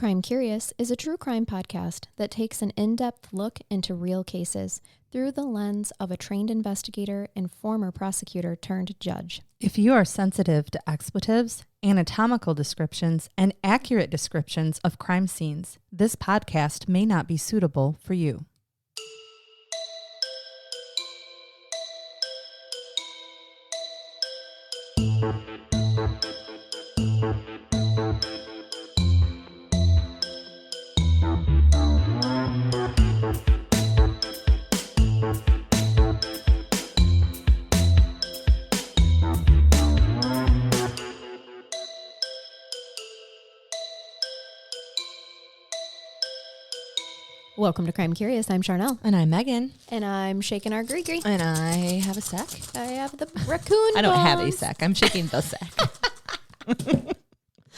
Crime Curious is a true crime podcast that takes an in-depth look into real cases through the lens of a trained investigator and former prosecutor turned judge. If you are sensitive to expletives, anatomical descriptions, and accurate descriptions of crime scenes, this podcast may not be suitable for you. Welcome to Crime Curious. I'm Charnell. And I'm Megan. And I'm shaking our gree-gree. And I have a sack. I have the raccoon I don't bones. have a sack. I'm shaking the sack.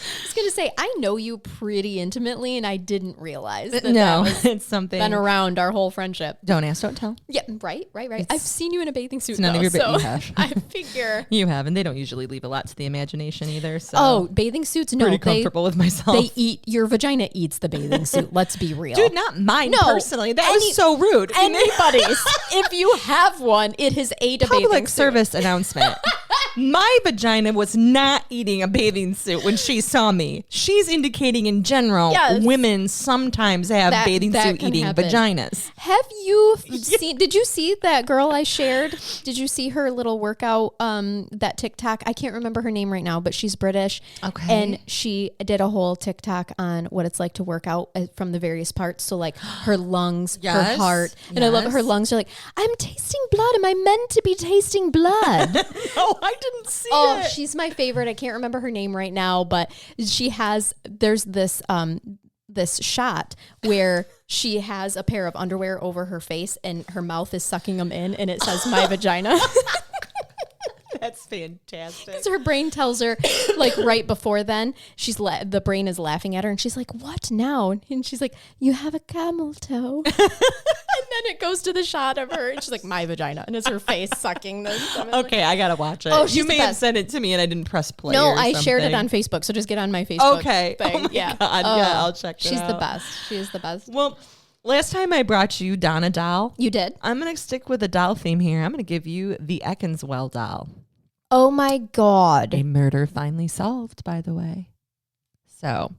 I was going to say, I know you pretty intimately, and I didn't realize that No, that was it's something. been around our whole friendship. Don't ask, don't tell. Yeah, right. I've seen you in a bathing suit, It's none though, of your so you have. I figure. You have, and they don't usually leave a lot to the imagination either. So Oh, bathing suits? No, pretty comfortable with myself. They eat, your vagina eats the bathing suit. Let's be real. Dude, not mine No, personally. That was so rude. Anybody's. If you have one, it has ate a bathing Public suit. service announcement. My vagina was not eating a bathing suit when she saw me. She's indicating in general, Yes. women sometimes have bathing that suit can eating happen. vaginas. Have you seen, did you see that girl I shared? Did you see her little workout, that TikTok? I can't remember her name right now, but she's British. Okay. And she did a whole TikTok on what it's like to work out from the various parts. So like her lungs, her Yes, heart. And I love it. Her lungs are like, I'm tasting blood. Am I meant to be tasting blood? Oh, I didn't see Oh, it. she's my favorite. I can't remember her name right now, but there's this shot where she has a pair of underwear over her face and her mouth is sucking them in, and it says my vagina. That's fantastic. So her brain tells her, like right before then, the brain is laughing at her, and she's like, "What now?" And she's like, "You have a camel toe." And then it goes to the shot of her, and she's like, "My vagina," and it's her face sucking this. Okay, I gotta watch it. Oh, she's you the may have best. sent it to me and I didn't press play. No, or I shared it something. on Facebook, so just get on my Facebook. Okay. thing. Oh my yeah. God. Yeah, I'll check it She's the out. best. She is the best. Well, last time I brought you Donna doll. You did? I'm gonna stick with the doll theme here. I'm gonna give you the Eckenswell doll. Oh my God. A murder finally solved, by the way. So,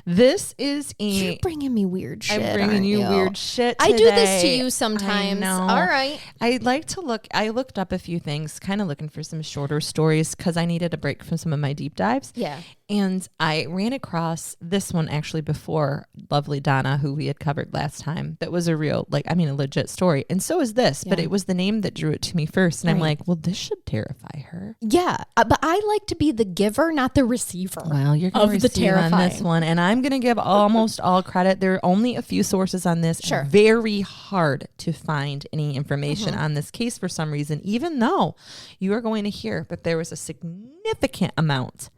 this is You're bringing me weird shit. I'm bringing aren't you you weird shit I do this to today. you sometimes. I know. All right. I looked up a few things, kind of looking for some shorter stories because I needed a break from some of my deep dives. Yeah. And I ran across this one actually before Lovely Donna, who we had covered last time. That was a real, a legit story. And so is this, but Yeah. it was the name that drew it to me first. And I'm Right. like, well, this should terrify her. Yeah. But I like to be the giver, not the receiver. Well, you're going to Of the receive on this terrifying. one. And I'm going to give almost all credit. There are only a few sources on this. Sure. Very hard to find any information Mm-hmm. on this case for some reason, even though you are going to hear that there was a significant amount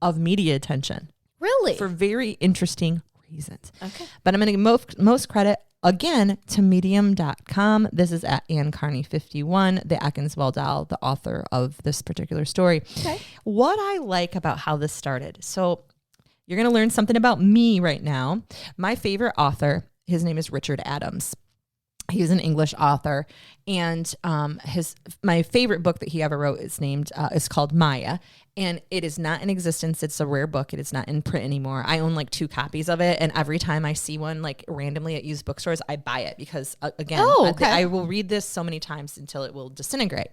of media attention. Really? For very interesting reasons. Okay. But I'm going to give most credit, again, to medium.com. This is at Ann Carney 51, the Eckenswell doll, the author of this particular story. Okay. What I like about how this started. So you're going to learn something about me right now. My favorite author, his name is Richard Adams. He's an English author, and my favorite book that he ever wrote is called Maya, and it is not in existence. It's a rare book. It is not in print anymore. I own 2 copies of it, and every time I see one randomly at used bookstores, I buy it because I will read this so many times until it will disintegrate.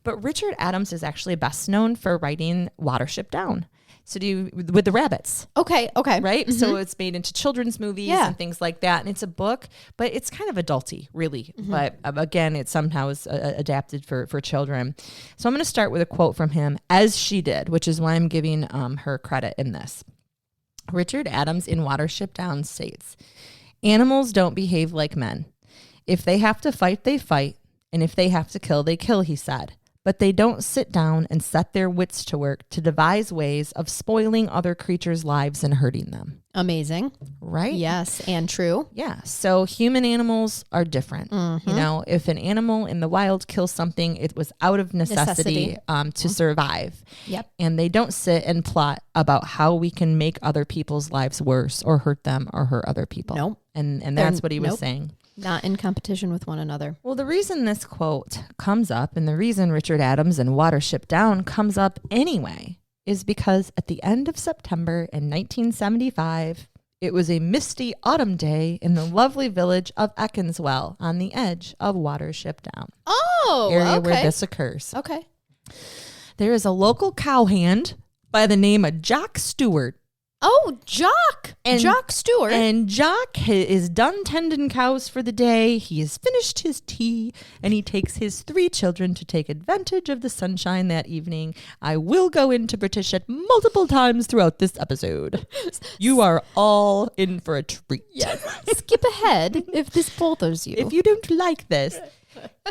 But Richard Adams is actually best known for writing Watership Down. So with the rabbits. Okay. Right? Mm-hmm. So it's made into children's movies and things like that. And it's a book, but it's kind of adulty, really. Mm-hmm. But again, it somehow is adapted for children. So I'm going to start with a quote from him, as she did, which is why I'm giving her credit in this. Richard Adams in Watership Down states, "Animals don't behave like men. If they have to fight, they fight. And if they have to kill, they kill," he said. but they don't sit down and set their wits to work to devise ways of spoiling other creatures' lives and hurting them. Amazing. Right? Yes, and true. Yeah. So human animals are different. You know, if an animal in the wild kills something, it was out of necessity. To survive. Yep. And they don't sit and plot about how we can make other people's lives worse or hurt them or hurt other people. Nope. And that's what he was saying. Not in competition with one another. Well, the reason this quote comes up and the reason Richard Adams and Watership Down comes up anyway is because at the end of September in 1975, it was a misty autumn day in the lovely village of Eckenswell on the edge of Watership Down. Oh, area where this occurs. Okay. There is a local cowhand by the name of Jock Stewart. Oh, Jock. Jock Stewart. And Jock is done tending cows for the day. He has finished his tea, and he takes his 3 children to take advantage of the sunshine that evening. I will go into British it multiple times throughout this episode. You are all in for a treat. Yes. Skip ahead if this bothers you. If you don't like this.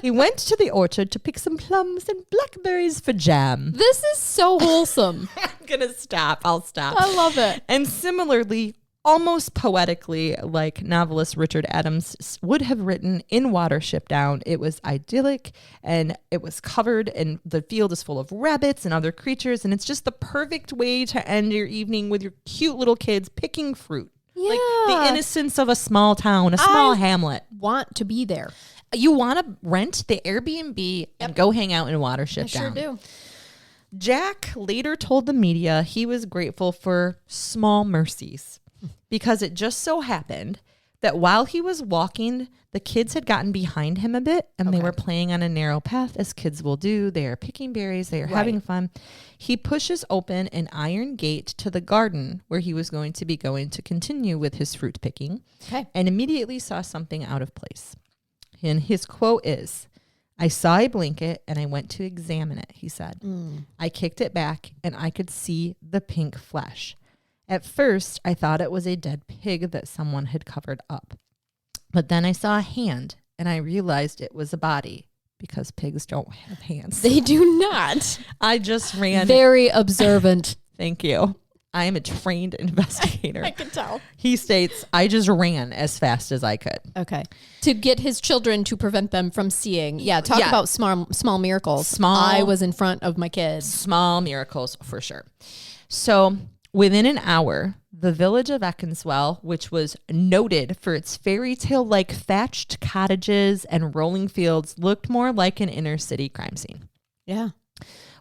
He went to the orchard to pick some plums and blackberries for jam. This is so wholesome. I'm going to stop. I'll stop. I love it. And similarly, almost poetically, like novelist Richard Adams would have written in Watership Down, it was idyllic and it was covered and the field is full of rabbits and other creatures. And it's just the perfect way to end your evening with your cute little kids picking fruit. Yeah. Like the innocence of a small town, a small hamlet. Want to be there. You want to rent the Airbnb and go hang out in Watership Down. I sure do. Jack later told the media he was grateful for small mercies because it just so happened that while he was walking, the kids had gotten behind him a bit and they were playing on a narrow path, as kids will do. They are picking berries. They are having fun. He pushes open an iron gate to the garden where he was going to continue with his fruit picking and immediately saw something out of place. And his quote is, "I saw a blanket and I went to examine it," he said. "I kicked it back and I could see the pink flesh. At first, I thought it was a dead pig that someone had covered up. But then I saw a hand and I realized it was a body because pigs don't have hands." They do not. I just ran. Very observant. Thank you. I am a trained investigator. I can tell. He states, "I just ran as fast as I could." Okay. To get his children to prevent them from seeing. Yeah. Talk about small miracles. I was in front of my kids. Small miracles for sure. So within an hour, the village of Eckenswell, which was noted for its fairy tale-like thatched cottages and rolling fields, looked more like an inner city crime scene. Yeah.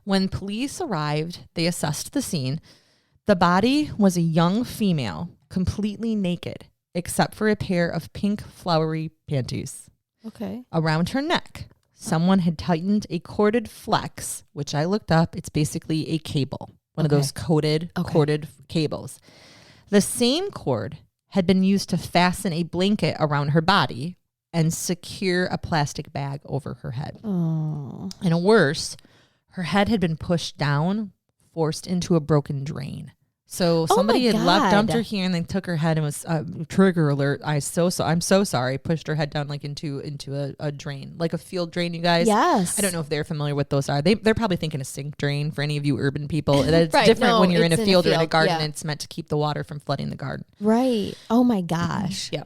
When police arrived, they assessed the scene. The body was a young female, completely naked, except for a pair of pink flowery panties. Okay. Around her neck, someone had tightened a corded flex, which I looked up. It's basically a cable, one of those corded cables. The same cord had been used to fasten a blanket around her body and secure a plastic bag over her head. Oh. And worse, her head had been pushed down, forced into a broken drain. So somebody had dumped her here and then took her head and was trigger alert. I'm so sorry. Pushed her head down like into a drain, like a field drain. You guys, yes. I don't know if they're familiar with those are. They're probably thinking a sink drain for any of you urban people. It's right, different no, when you're in a field or in a garden. Yeah. And it's meant to keep the water from flooding the garden. Right. Oh my gosh. Yeah.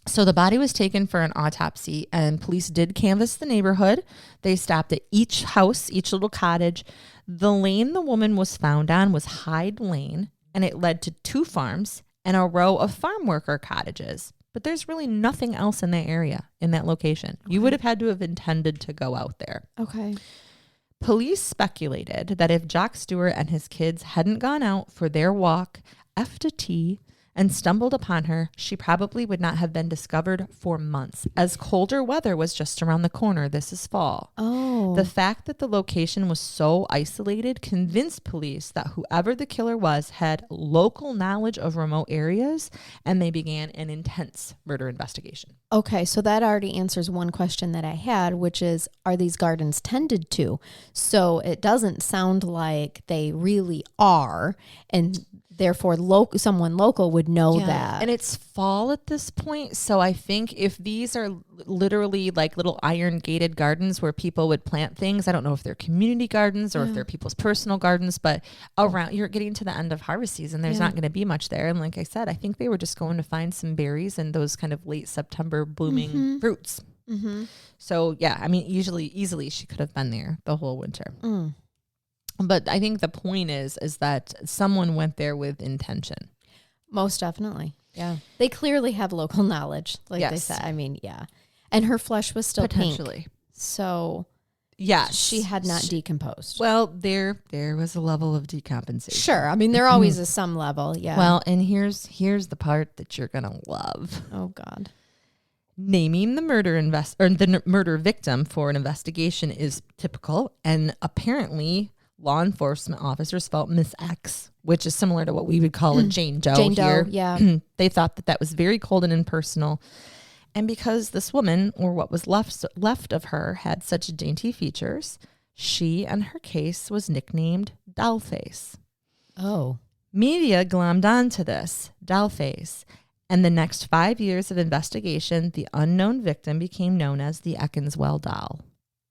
So the body was taken for an autopsy and police did canvass the neighborhood. They stopped at each house, each little cottage. The lane the woman was found on was Hyde Lane, and it led to 2 farms and a row of farm worker cottages. But there's really nothing else in that area, in that location. Okay. You would have had to have intended to go out there. Okay. Police speculated that if Jock Stewart and his kids hadn't gone out for their walk, after tea, and stumbled upon her, she probably would not have been discovered for months, as colder weather was just around the corner. This is fall. Oh. The fact that the location was so isolated convinced police that whoever the killer was had local knowledge of remote areas, and they began an intense murder investigation. Okay, so that already answers one question that I had, which is, are these gardens tended to? So it doesn't sound like they really are, and Therefore, someone local would know that. And it's fall at this point. So I think if these are literally like little iron gated gardens where people would plant things, I don't know if they're community gardens or if they're people's personal gardens, but around, you're getting to the end of harvest season. There's not going to be much there. And like I said, I think they were just going to find some berries and those kind of late September blooming fruits. So yeah, I mean, easily she could have been there the whole winter. But I think the point is that someone went there with intention. Most definitely. Yeah. They clearly have local knowledge, like they said. I mean, yeah. And her flesh was still potentially pink. So yes, she had not decomposed. Well, there was a level of decompensation. Sure. I mean, there always is some level. Yeah. Well, and here's the part that you're going to love. Oh, God. Naming the murder victim for an investigation is typical, and apparently law enforcement officers felt Miss X, which is similar to what we would call a Jane Doe here. Yeah. They thought that was very cold and impersonal. And because this woman, or what was left of her, had such dainty features, she and her case was nicknamed Dollface. Oh. Media glommed onto this, Dollface. And the next 5 years of investigation, the unknown victim became known as the Eckenswell doll.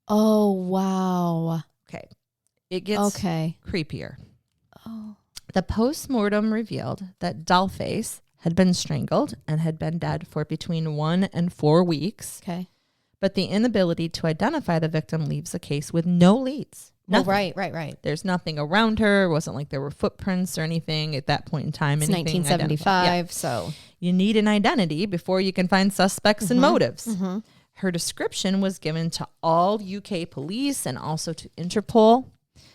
Oh, wow. Okay. It gets creepier. Oh. The postmortem revealed that Dollface had been strangled and had been dead for between 1 and 4 weeks. Okay. But the inability to identify the victim leaves the case with no leads. Oh, right. There's nothing around her. It wasn't like there were footprints or anything at that point in time. It's 1975, so. You need an identity before you can find suspects and motives. Her description was given to all UK police and also to Interpol.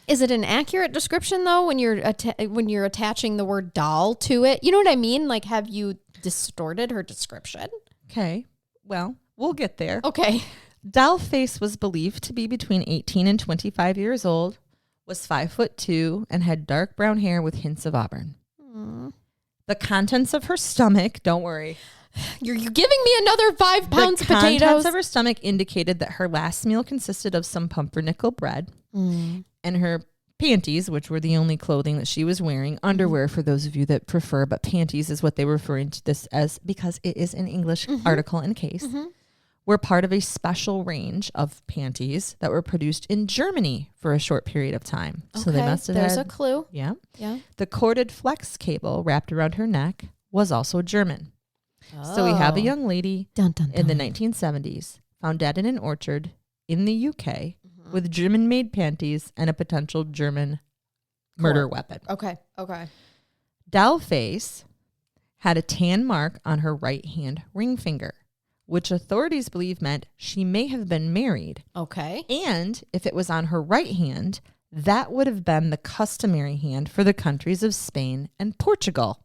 Is it an accurate description, though, when you're attaching the word doll to it? You know what I mean? Like, have you distorted her description? Okay. Well, we'll get there. Okay. Dollface was believed to be between 18 and 25 years old, was 5'2", and had dark brown hair with hints of auburn. The contents of her stomach, don't worry. You're giving me another 5 pounds of potatoes. The contents of her stomach indicated that her last meal consisted of some pumpernickel bread. And her panties, which were the only clothing that she was wearing, underwear for those of you that prefer, but panties is what they were referring to this as because it is an English article and case, were part of a special range of panties that were produced in Germany for a short period of time. Okay, so they must have there's a clue. Yeah. Yeah. The corded flex cable wrapped around her neck was also German. So we have a young lady in the 1970s found dead in an orchard in the UK with German-made panties and a potential German murder weapon. Okay. Dollface had a tan mark on her right hand ring finger, which authorities believe meant she may have been married. Okay. And if it was on her right hand, that would have been the customary hand for the countries of Spain and Portugal.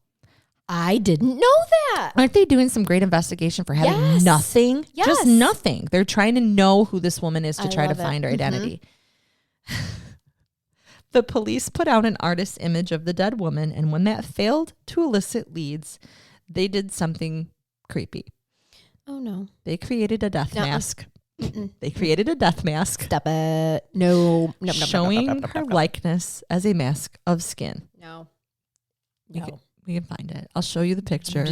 I didn't know that. Aren't they doing some great investigation for having nothing? Yes. Just nothing. They're trying to know who this woman is to try to find her identity. The police put out an artist's image of the dead woman, and when that failed to elicit leads, they did something creepy. Oh, no. They created a death mask. They created a death mask. Stop it. No. Showing her likeness as a mask of skin. No. We can find it. I'll show you the picture.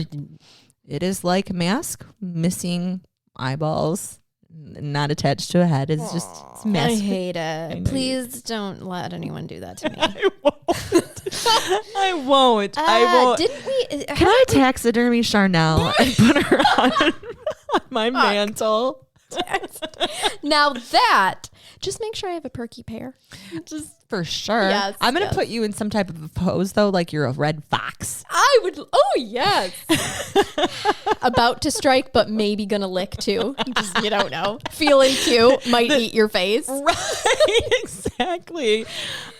It is like a mask, missing eyeballs, not attached to a head. It's just it's mask. I hate it. Please don't let anyone do that to me. I won't. I won't. Didn't we? Can I taxidermy Charnell and put her on my mantle? Now that, just make sure I have a perky pear. Just for sure. Yes, I'm going to put you in some type of a pose, though, like you're a red fox. I would. Oh, yes. About to strike, but maybe going to lick too. Just, you don't know. Feeling cute, might eat your face. Right. Exactly.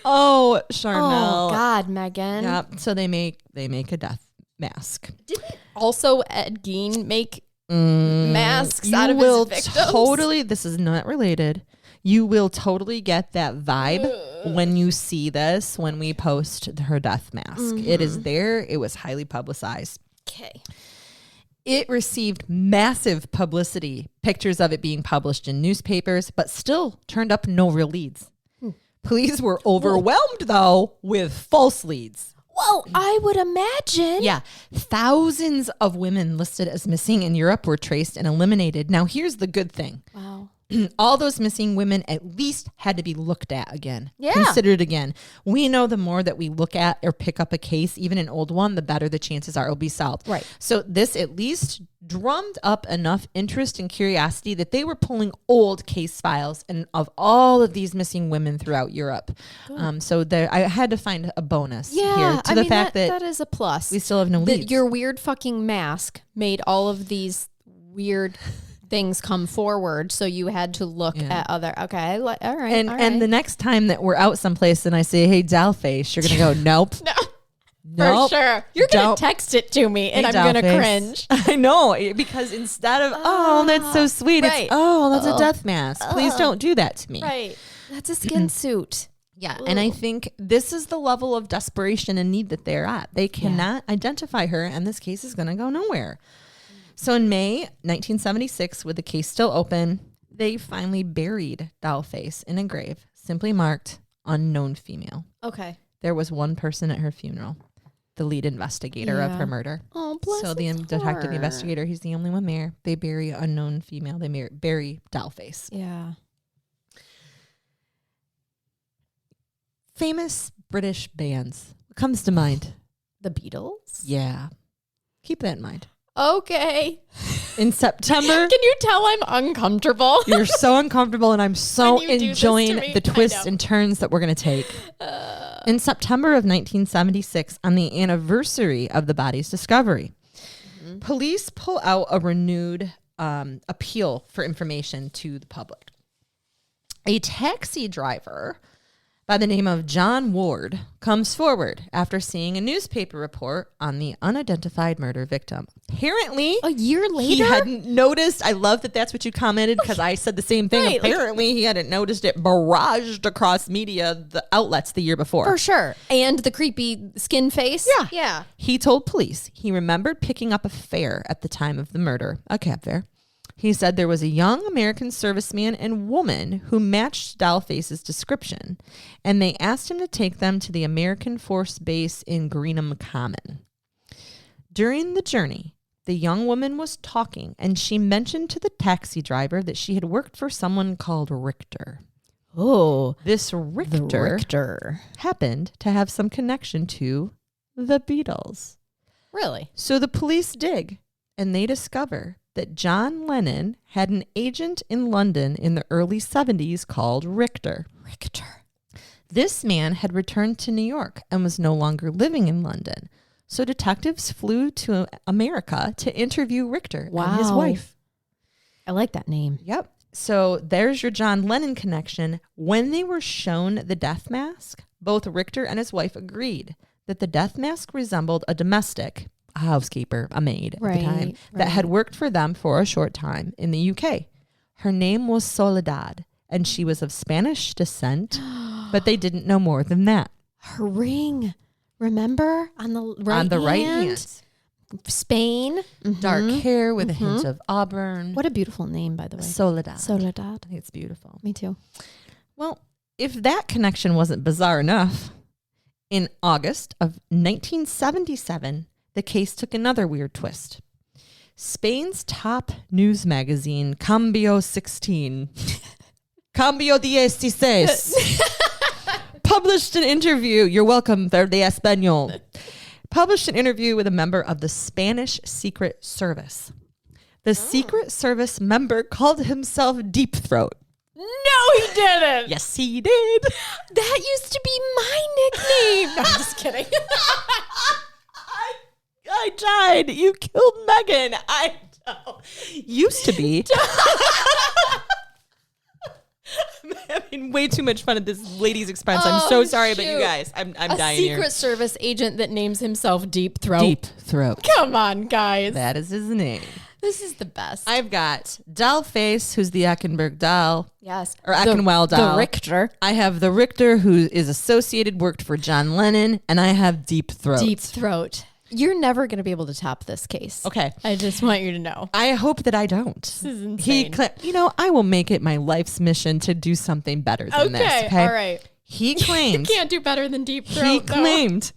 Oh, Charnell. Oh, God, Megan. Yeah. So they make a death mask. Didn't also Ed Gein make masks out of his victims? Totally. This is not related. You will totally get that vibe when you see this, when we post her death mask. It is there. It was highly publicized. Okay. It received massive publicity, pictures of it being published in newspapers, but still turned up no real leads. Police were overwhelmed, though, with false leads. Well, I would imagine. Yeah. Thousands of women listed as missing in Europe were traced and eliminated. Now, here's the good thing. Wow. All those missing women at least had to be looked at again, Yeah. considered again. We know the more that we look at or pick up a case, even an old one, the better the chances are it'll be solved. Right. So this at least drummed up enough interest and curiosity that they were pulling old case files and of all of these missing women throughout Europe. So there, I had to find a bonus here to the fact that that is a plus. we still have no leads. That your weird fucking mask made all of these weird things come forward, so you had to look at other. Okay, all right, and the next time that we're out someplace and I say, "Hey, dollface," you're gonna go, "Nope, for sure." You're gonna Don't. text it to me, and Hey, I'm gonna dollface. cringe. I know, because instead of "Oh, that's so sweet," right. it's "Oh, that's a death mask." Please don't do that to me. Right, that's a skin suit. Yeah, and I think this is the level of desperation and need that they're at. They cannot identify her, and this case is gonna go nowhere. So in May 1976, with the case still open, they finally buried Dollface in a grave, simply marked unknown female. Okay. There was one person at her funeral, the lead investigator of her murder. Oh, bless So the his detective heart. investigator, he's the only one there. They bury unknown female. They bury Dollface. Yeah. Famous British bands. What comes to mind? The Beatles? Yeah. Keep that in mind. Okay. In September... Can you tell I'm uncomfortable? You're so uncomfortable, and I'm so When you do this enjoying to me, the I twists know. and turns that we're going to take. In September of 1976, on the anniversary of the body's discovery, police pull out a renewed appeal for information to the public. A taxi driver by the name of John Ward comes forward after seeing a newspaper report on the unidentified murder victim. Apparently, A year later? he hadn't noticed. I love that that's what you commented, because I said the same thing. Right, like- Apparently, he hadn't noticed it barraged across the outlets the year before. For sure. And the creepy skin face? Yeah. Yeah. He told police he remembered picking up a fare at the time of the murder, a cab fare. He said there was a young American serviceman and woman who matched Dollface's description, and they asked him to take them to the American Force Base in Greenham Common. During the journey, the young woman was talking, and she mentioned to the taxi driver that she had worked for someone called Richter. Oh. This Richter happened to have some connection to the Beatles. Really? So the police dig, and they discover that John Lennon had an agent in London in the early 70s called Richter. This man had returned to New York and was no longer living in London. So detectives flew to America to interview Richter and his Wow. wife. I like that name. Yep. So there's your John Lennon connection. When they were shown the death mask, both Richter and his wife agreed that the death mask resembled a domestic, a housekeeper, a maid at the time, that had worked for them for a short time in the UK. Her name was Soledad, and she was of Spanish descent, but they didn't know more than that. Her ring. Remember? On the right hand? Spain. Dark hair with a hint of auburn. What a beautiful name, by the way. Soledad. Soledad. I think it's beautiful. Me too. Well, if that connection wasn't bizarre enough, in August of 1977, the case took another weird twist. Spain's top news magazine, Cambio 16, Cambio 16, published an interview. You're welcome, Verde Español. Published an interview with a member of the Spanish Secret Service. The Secret Service member called himself Deep Throat. No, he didn't. Yes, he did. That used to be my nickname. No, I'm just kidding. I died. You killed Megan. I know. Used to be. I'm having way too much fun at this lady's expense. I'm so sorry, but you guys, I'm dying here. A Secret Service agent that names himself Deep Throat. Deep Throat. Come on, guys. That is his name. This is the best. I've got Dollface, who's the Eckenberg doll. Yes. Or Eckenwell doll. The Richter. I have the Richter, who is associated, worked for John Lennon, and I have Deep Throat. Deep Throat. You're never going to be able to top this case. Okay. I just want you to know. I hope that I don't. This is insane. I will make it my life's mission to do something better than this. Okay, all right. He You claimed can't do better than Deep Throat. he though. claimed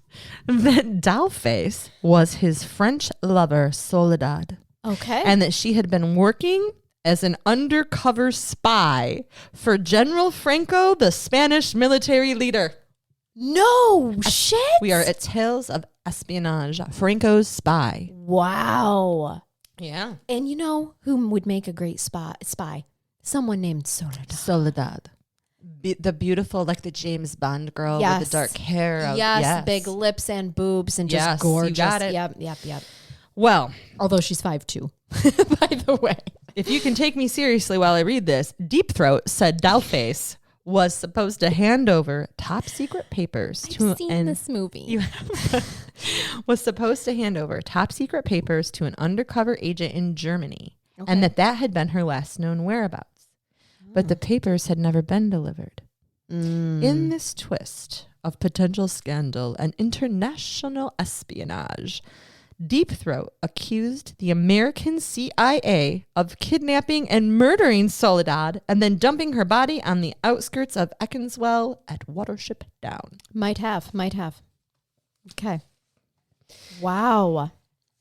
that Dollface was his French lover Soledad, Okay. and that she had been working as an undercover spy for General Franco, the Spanish military leader. No shit. We are at Tales of Espionage, Franco's spy. Wow. Yeah. And you know who would make a great spy? Someone named Soledad. Soledad. The beautiful, like the James Bond girl with Yes. the dark hair. Yes, big lips and boobs and just Yes, you gorgeous. got it. Yep. Well, Although she's 5'2", by the way. if you can take me seriously while I read this, Deep Throat said Dollface was supposed to hand over top secret papers I've seen this movie. was supposed to hand over top secret papers to an undercover agent in Germany, and that had been her last known whereabouts. But the papers had never been delivered. In this twist of potential scandal and international espionage, Deep Throat accused the American CIA of kidnapping and murdering Soledad and then dumping her body on the outskirts of Eckenswell at Watership Down. Might have. Okay. Wow.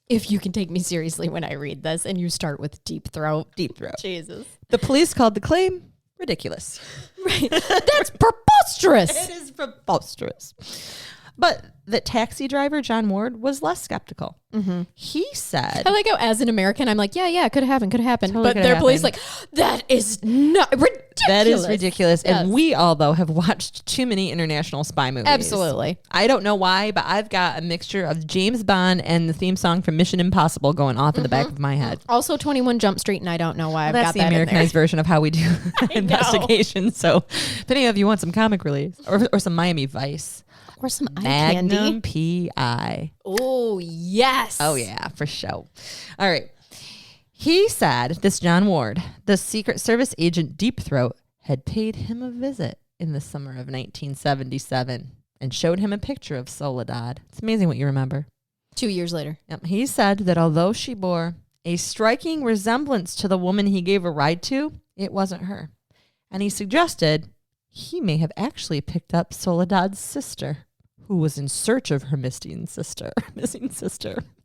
If you can take me seriously when I read this and you start with Deep Throat. Deep Throat. Jesus. The police called the claim ridiculous. Right. That's preposterous. It is preposterous. But the taxi driver, John Ward, was less skeptical. He said... I like how as an American, I'm like, yeah, it could happen. Totally but could their police happen. like, that is not ridiculous. That is ridiculous. Yes. And we all, though, have watched too many international spy movies. Absolutely. I don't know why, but I've got a mixture of James Bond and the theme song from Mission Impossible going off in the back of my head. Also 21 Jump Street, and I don't know why I've That's got the that in there. Americanized version of how we do investigations. So if any of you want some comic relief or some Miami Vice, Or some eye Magnum candy. P.I. Oh, yes. Oh, yeah, for sure. All right. He said, this John Ward, the Secret Service agent Deep Throat, had paid him a visit in the summer of 1977 and showed him a picture of Soledad. It's amazing what you remember. 2 years later. Yep. He said that although she bore a striking resemblance to the woman he gave a ride to, it wasn't her. And he suggested he may have actually picked up Soledad's sister, who was in search of her missing sister.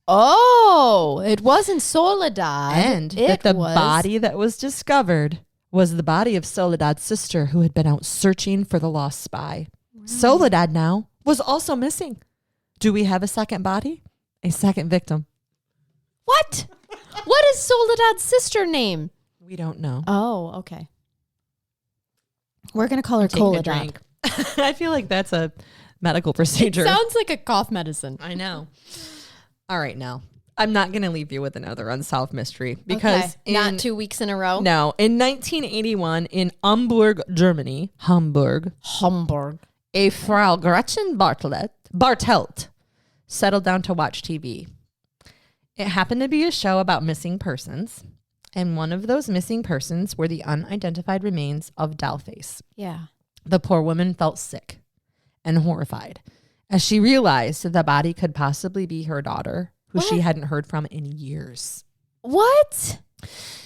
Oh, it wasn't Soledad. And that the body that was discovered was the body of Soledad's sister, who had been out searching for the lost spy. Soledad now was also missing. Do we have a second body? A second victim? What? What is Soledad's sister name? We don't know. Oh, okay. We're going to call her Taking a Coladad. drink. I feel like that's a medical procedure. It sounds like a cough medicine. I know. All right, now. I'm not going to leave you with another unsolved mystery because not 2 weeks in a row. No, in 1981 in Hamburg, Germany, Hamburg, a Frau Gretchen Bartelt settled down to watch TV. It happened to be a show about missing persons, and one of those missing persons were the unidentified remains of Dollface. Yeah. The poor woman felt sick and horrified as she realized that the body could possibly be her daughter, who she hadn't heard from in years. What?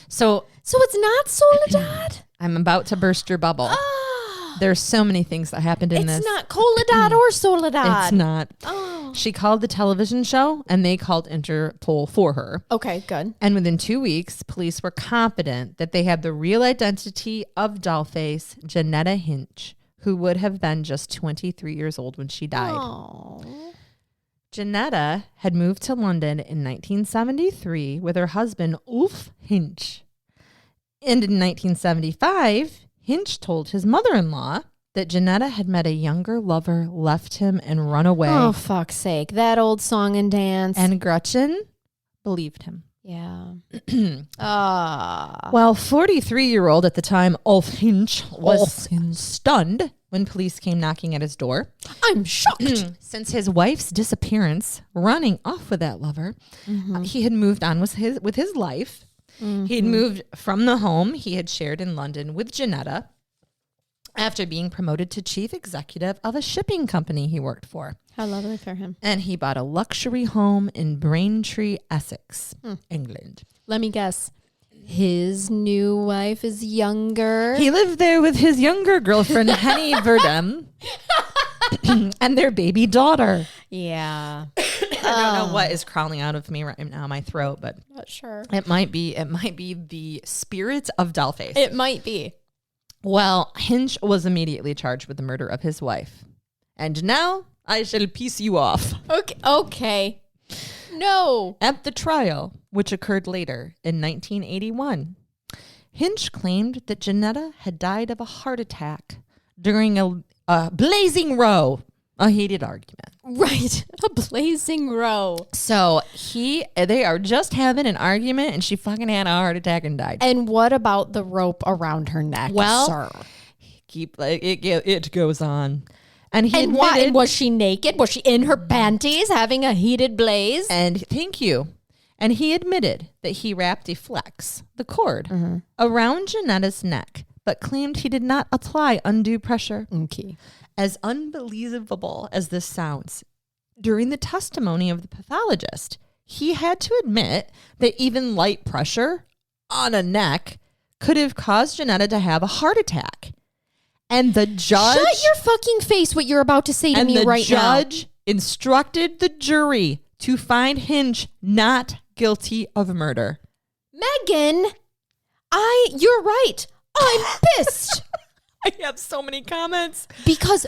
So it's not Soledad? I'm about to burst your bubble. Ah. There's so many things that happened in this. It's not Coladad or Soledad. It's not. Oh. She called the television show, and they called Interpol for her. Okay, good. And within 2 weeks, police were confident that they had the real identity of Dollface, Janetta Hinch, who would have been just 23 years old when she died. Oh. Janetta had moved to London in 1973 with her husband, Ulf Hinch. And in 1975, Hinch told his mother-in-law that Janetta had met a younger lover, left him, and run away. Oh, fuck's sake. That old song and dance. And Gretchen believed him. yeah. Well, 43-year-old at the time, Ulf Hinch was stunned when police came knocking at his door. I'm shocked. Since his wife's disappearance, running off with that lover, he had moved on with his life. He had moved from the home he had shared in London with Janetta after being promoted to chief executive of a shipping company he worked for. How lovely for him. And he bought a luxury home in Braintree, Essex, England. Let me guess. His new wife is younger. He lived there with his younger girlfriend, Henny Verdem, and their baby daughter. Yeah. I don't know what is crawling out of me right now, my throat, but Not sure. it might be the spirit of Dollface. It might be. Well, Hinch was immediately charged with the murder of his wife. And now I shall piece you off. Okay. No. At the trial, which occurred later in 1981, Hinch claimed that Janetta had died of a heart attack during a blazing row, a heated argument. Right. A blazing row. So they are just having an argument and she fucking had a heart attack and died. And what about the rope around her neck, Well, sir? It goes on. And he And why? admitted, Was she naked? Was she in her panties having a heated blaze? and thank you. And he admitted that he wrapped a flex, the cord, around Janetta's neck, but claimed he did not apply undue pressure. Okay. As unbelievable as this sounds, during the testimony of the pathologist, he had to admit that even light pressure on a neck could have caused Janetta to have a heart attack. And the judge... Shut your fucking face what you're about to say to me right now. And the judge instructed the jury to find Hinch not guilty of murder. Megan, you're right. I'm pissed. I have so many comments. Because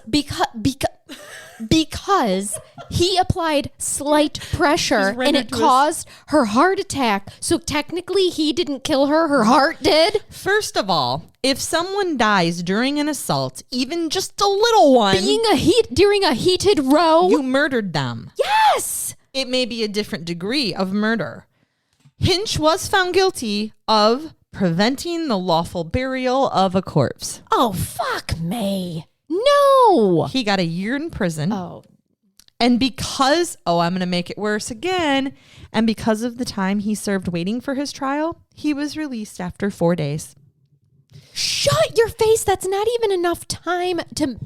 he applied slight pressure and it caused her heart attack. So technically he didn't kill her. Her heart did. First of all, if someone dies during an assault, even just a little one, During a heated row. you murdered them. Yes. It may be a different degree of murder. Hinch was found guilty of preventing the lawful burial of a corpse. Oh, fuck me. No. He got a year in prison. Oh. And because, I'm going to make it worse again. And because of the time he served waiting for his trial, he was released after 4 days. Shut your face. That's not even enough time to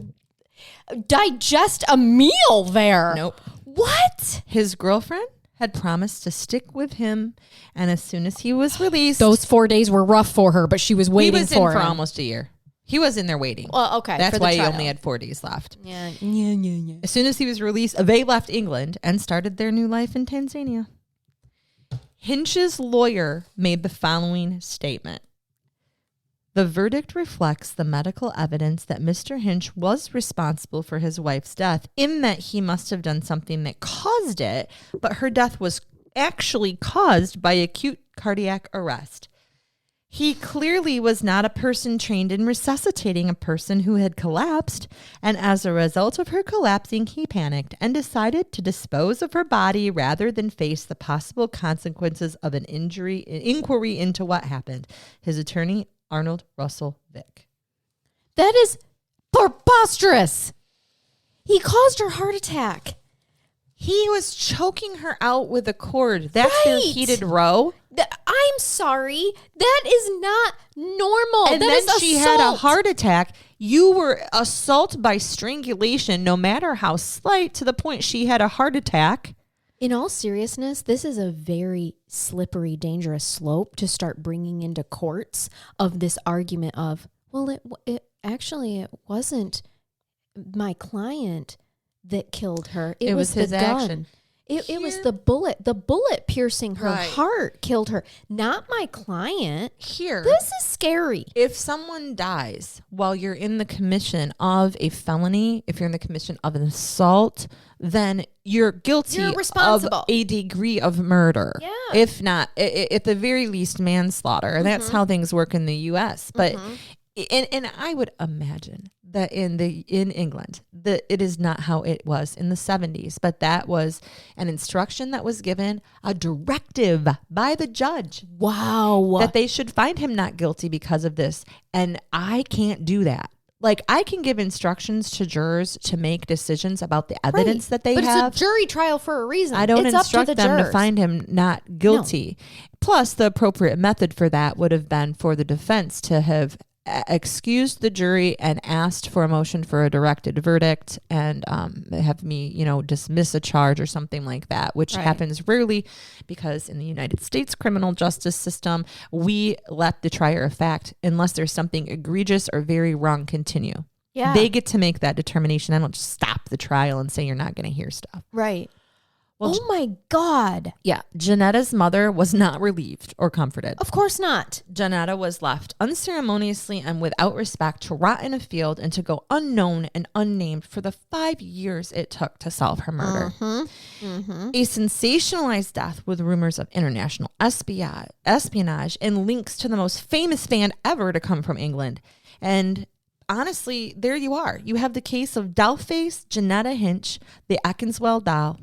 digest a meal there. Nope. What? His girlfriend had promised to stick with him. And as soon as he was released, Those 4 days were rough for her, but she was waiting he was for in for him. almost a year. He was in there waiting. Well, okay. That's for the why he trial. only had 4 days left. Yeah. As soon as he was released, they left England and started their new life in Tanzania. Hinch's lawyer made the following statement. The verdict reflects the medical evidence that Mr. Hinch was responsible for his wife's death, in that he must have done something that caused it, but her death was actually caused by acute cardiac arrest. He clearly was not a person trained in resuscitating a person who had collapsed, and as a result of her collapsing, he panicked and decided to dispose of her body rather than face the possible consequences of an inquiry into what happened. His attorney, Arnold Russell Vick. That is preposterous. He caused her heart attack. He was choking her out with a cord. That's their Right. heated row. I'm sorry. That is not normal. And That then is she had a assault. heart attack. You were assault by strangulation, no matter how slight, to the point she had a heart attack. In all seriousness, this is a very slippery, dangerous slope to start bringing into courts of this argument of, well, it wasn't my client that killed her. It was his the gun. action. It was the bullet. The bullet piercing her Right. heart killed her, not my client. Here, This is scary. if someone dies while you're in the commission of a felony, if you're in the commission of an assault, then you're guilty You're responsible. of a degree of murder. Yeah. If not, at the very least, manslaughter. And that's how things work in the U.S. But and I would imagine that in England, that it is not how it was in the 70s. But that was an instruction that was given, a directive by the judge. Wow. That they should find him not guilty because of this. And I can't do that. Like, I can give instructions to jurors to make decisions about the evidence that they but have. it's a jury trial for a reason. I don't it's instruct up to the them jurors. to find him not guilty. Plus, the appropriate method for that would have been for the defense to have excused the jury and asked for a motion for a directed verdict and have me, dismiss a charge or something like that, which happens rarely because in the United States criminal justice system, we let the trier of fact, unless there's something egregious or very wrong, continue. Yeah. They get to make that determination. I don't just stop the trial and say you're not going to hear stuff. Right. Well, oh my God. Yeah. Janetta's mother was not relieved or comforted. Of course not. Janetta was left unceremoniously and without respect to rot in a field and to go unknown and unnamed for the 5 years it took to solve her murder. A sensationalized death with rumors of international espionage and links to the most famous fan ever to come from England. And honestly, there you are. You have the case of Dollface Janetta Hinch, the Eccleswell doll.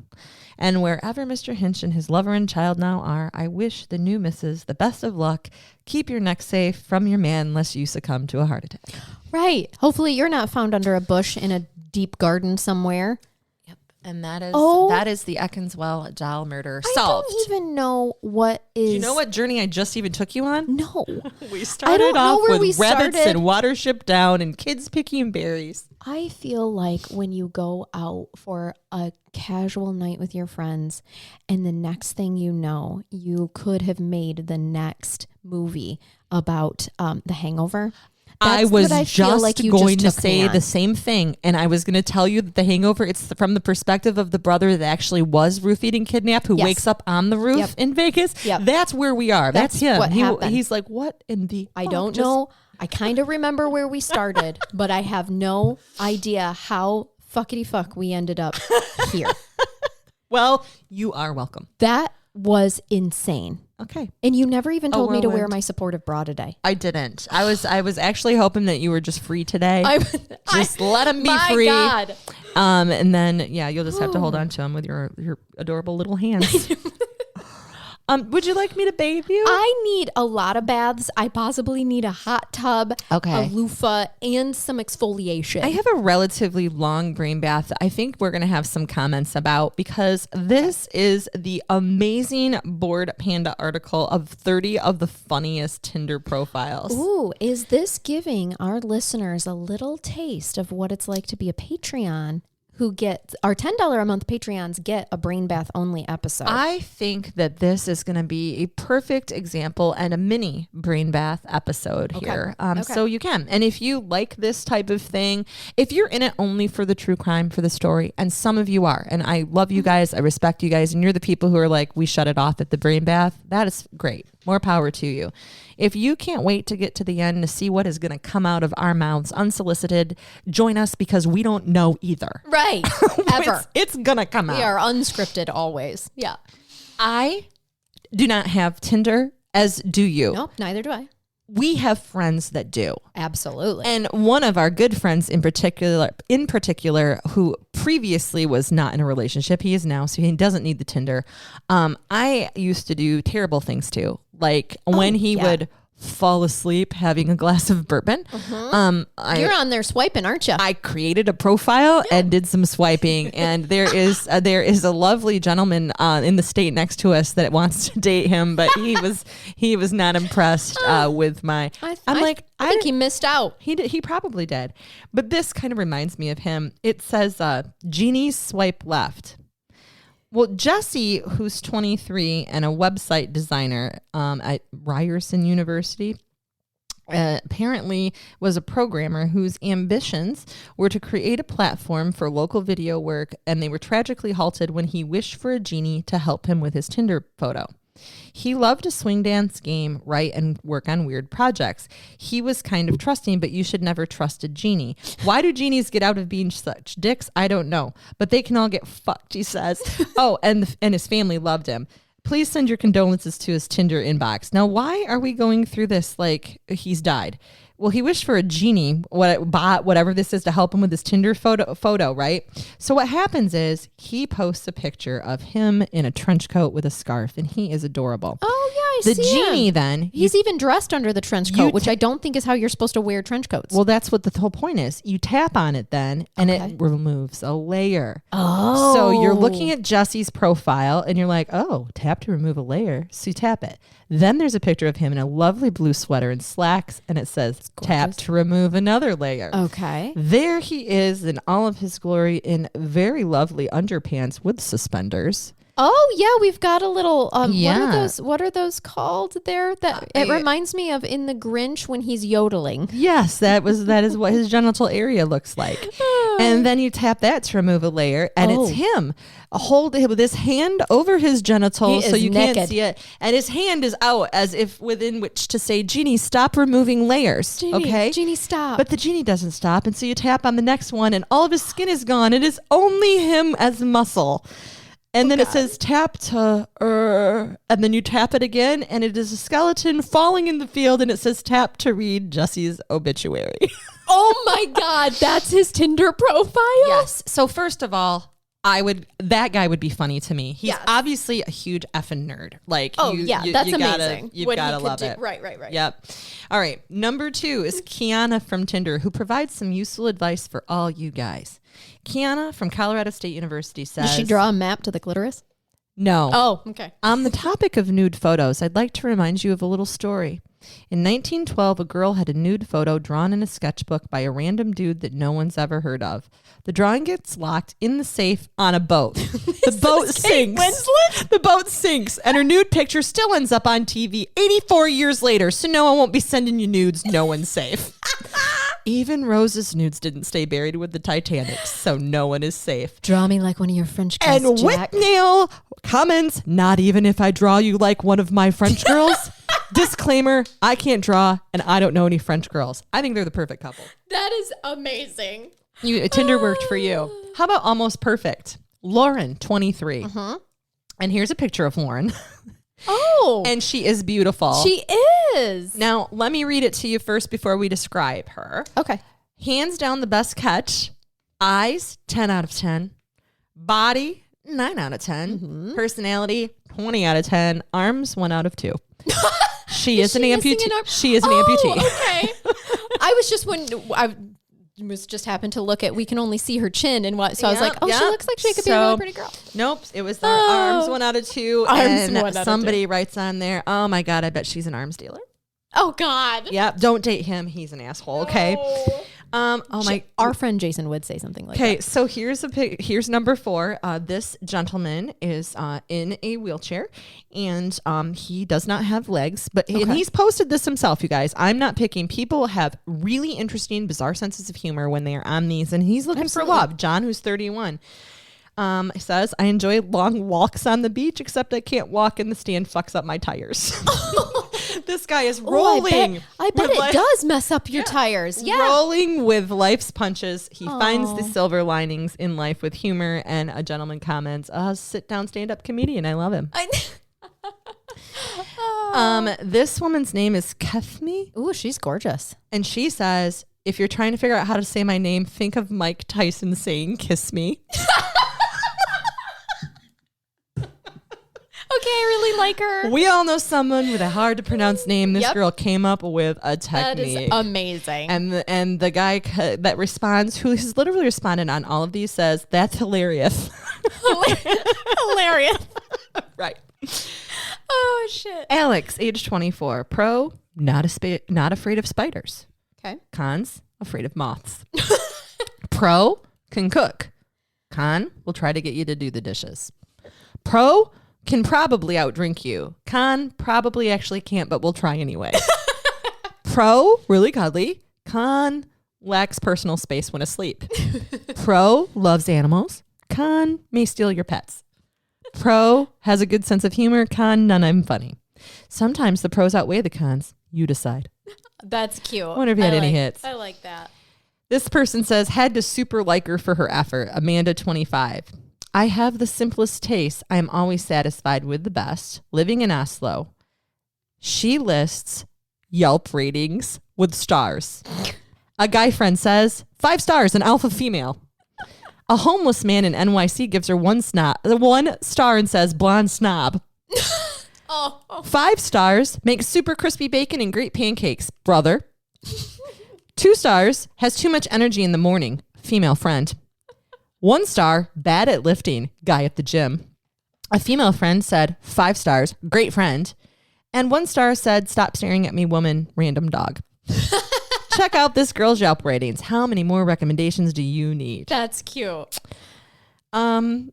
And wherever Mr. Hinch and his lover and child now are, I wish the new missus the best of luck. Keep your neck safe from your man lest you succumb to a heart attack. Right. Hopefully you're not found under a bush in a deep garden somewhere. Yep. And that is the Eccleswell doll murder solved. I don't even know what is... Do you know what journey I just even took you on? No. We started off with rabbits and Watership Down and kids picking berries. I feel like when you go out for a casual night with your friends and the next thing you know, you could have made the next movie about The Hangover. I was just going to say the same thing. And I was going to tell you that The Hangover, it's from the perspective of the brother that actually was roofied and kidnapped, who wakes up on the roof in Vegas. That's where we are. That's him. What happened. He's like, what in the... I don't know. I kind of remember where we started, but I have no idea how fuckity fuck we ended up here. Well, you are welcome. That was insane. Okay. And you never even told me to wear my supportive bra today. I didn't. I was actually hoping that you were just free today. Just let him be free. My God. And then you'll just have to hold on to him with your adorable little hands. Would you like me to bathe you? I need a lot of baths. I possibly need a hot tub, a loofah, and some exfoliation. I have a relatively long brain bath that I think we're going to have some comments about because this is the amazing Bored Panda article of 30 of the funniest Tinder profiles. Ooh, is this giving our listeners a little taste of what it's like to be a Patreon? Who get our $10 a month Patreons get a brain bath only episode. I think that this is going to be a perfect example and a mini brain bath episode here. So you can. And if you like this type of thing, if you're in it only for the true crime, for the story, and some of you are, and I love you guys, I respect you guys, and you're the people who are like, we shut it off at the brain bath, that is great. More power to you. If you can't wait to get to the end to see what is going to come out of our mouths unsolicited, join us because we don't know either. Right. Ever. It's going to come out. We are unscripted always. Yeah. I do not have Tinder, as do you. Nope, neither do I. We have friends that do. Absolutely. And one of our good friends in particular, who previously was not in a relationship, he is now, so he doesn't need the Tinder. I used to do terrible things too. Like when he would fall asleep having a glass of bourbon. You're on there swiping, aren't you? I created a profile and did some swiping, and there is a lovely gentleman in the state next to us that wants to date him, but he was not impressed with my. I think he missed out. He probably did, but this kind of reminds me of him. It says Jeannie's swipe left. Well, Jesse, who's 23 and a website designer at Ryerson University, apparently was a programmer whose ambitions were to create a platform for local video work, and they were tragically halted when he wished for a genie to help him with his Tinder photo. He loved to swing dance, game, write, and work on weird projects. He was kind of trusting, but you should never trust a genie. Why do genies get out of being such dicks? I don't know. But they can all get fucked, he says. Oh, and his family loved him. Please send your condolences to his Tinder inbox. Now, why are we going through this like he's died? Well, he wished for a genie, whatever this is, to help him with his Tinder photo, right? So what happens is he posts a picture of him in a trench coat with a scarf, and he is adorable. Oh, yeah, I The see genie him. then, He's even dressed under the trench you coat, which I don't think is how you're supposed to wear trench coats. well, that's what the whole point is. You tap on it then, and Okay. it removes a layer. Oh. So you're looking at Jesse's profile, and you're like, oh, tap to remove a layer. So you tap it. Then there's a picture of him in a lovely blue sweater and slacks, and it says, tap to remove another layer. Okay. There he is in all of his glory in very lovely underpants with suspenders. Oh yeah, we've got a little. Yeah. What are those called there? That it reminds me of in the Grinch when he's yodeling. Yes, that is what his genital area looks like. And then you tap that to remove a layer, and it's him holding with his hand over his genitals, so you can't see it, and his hand is out as if within which to say, "Genie, stop removing layers." Okay, Genie, stop. but the genie doesn't stop, and so you tap on the next one, and all of his skin is gone. It is only him as muscle. And then it says tap to, and then you tap it again, and it is a skeleton falling in the field, and it says tap to read Jesse's obituary. Oh my God, that's his Tinder profile. Yes. So first of all, that guy would be funny to me. He's obviously a huge effing nerd. Like, that's amazing. You've got to love it. Right. Yep. All right. Number 2 is Kiana from Tinder, who provides some useful advice for all you guys. Kiana from Colorado State University says... Does she draw a map to the clitoris? No. Oh, okay. On the topic of nude photos, I'd like to remind you of a little story. In 1912, a girl had a nude photo drawn in a sketchbook by a random dude that no one's ever heard of. The drawing gets locked in the safe on a boat. The boat sinks. The boat sinks, and her nude picture still ends up on TV 84 years later, so no one won't be sending you nudes. No one's safe. Even Rose's nudes didn't stay buried with the Titanic, so no one is safe. Draw me like one of your French girls, And Jack. Whitnail comments, not even if I draw you like one of my French girls. Disclaimer, I can't draw, and I don't know any French girls. I think they're the perfect couple. That is amazing. Tinder worked for you. How about almost perfect? Lauren, 23. And here's a picture of Lauren. Oh. And she is beautiful. She is. Now, let me read it to you first before we describe her. Okay. Hands down the best catch. Eyes, 10 out of 10. Body, 9 out of 10. Personality, 20 out of 10. Arms, 1 out of 2. She is an amputee. She is an amputee. Okay. I was just happened to look at, we can only see her chin and what, so I was like, she looks like she could be a really pretty girl. Nope, it was their arms, 1 out of 2. Arms, and 1 out of 2. somebody writes on there, oh my God, I bet she's an arms dealer. Oh God. Yep, don't date him. He's an asshole. Okay. Our friend Jason would say something like that. Okay, so here's number 4. This gentleman is in a wheelchair, and he does not have legs, and he's posted this himself, you guys. I'm not picking. People have really interesting, bizarre senses of humor when they are on these, and he's looking for love. John, who's 31. Says, I enjoy long walks on the beach, except I can't walk and the stand fucks up my tires. This guy is rolling. I bet it does mess up your tires. Yeah. Rolling with life's punches. He finds the silver linings in life with humor, and a gentleman comments, sit down, stand up comedian. I love him. This woman's name is Kethme. Ooh, she's gorgeous. And she says, if you're trying to figure out how to say my name, think of Mike Tyson saying, kiss me. Okay, I really like her. We all know someone with a hard to pronounce name. This girl came up with a technique. That is amazing. And the guy that responds, who has literally responded on all of these, says, that's hilarious. Hilarious. Right. Oh, shit. Alex, age 24. Pro, not afraid of spiders. Okay. Cons, afraid of moths. Pro, can cook. Con, will try to get you to do the dishes. Pro, can probably outdrink you. Con, probably actually can't, but we'll try anyway. Pro, really cuddly. Con, lacks personal space when asleep. Pro, loves animals. Con, may steal your pets. Pro, has a good sense of humor. Con, none I'm funny. Sometimes the pros outweigh the cons. You decide. That's cute. I wonder if you had any hits. I like that. This person says, had to super like her for her effort. Amanda, 25. I have the simplest taste. I am always satisfied with the best. Living in Oslo. She lists Yelp ratings with stars. A guy friend says, 5 stars, an alpha female. A homeless man in NYC gives her 1 star and says, blonde snob. Oh. 5 stars, makes super crispy bacon and great pancakes. Brother. 2 stars, has too much energy in the morning. Female friend. 1 star, bad at lifting. Guy at the gym. A female friend said 5 stars, great friend. And 1 star said, stop staring at me, woman, random dog. Check out this girl's Yelp ratings. How many more recommendations do you need? That's cute. I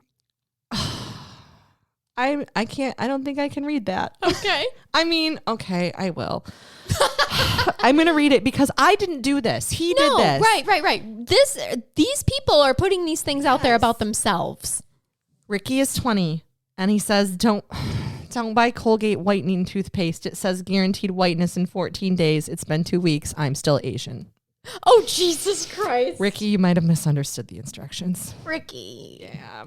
can't, I don't think I can read that. Okay. I mean, okay, I will. I'm going to read it because I didn't do this. He did this. Right. These people are putting these things out there about themselves. Ricky is 20 and he says, don't buy Colgate whitening toothpaste. It says guaranteed whiteness in 14 days. It's been 2 weeks. I'm still Asian. Oh, Jesus Christ. Ricky, you might have misunderstood the instructions. Ricky. Yeah.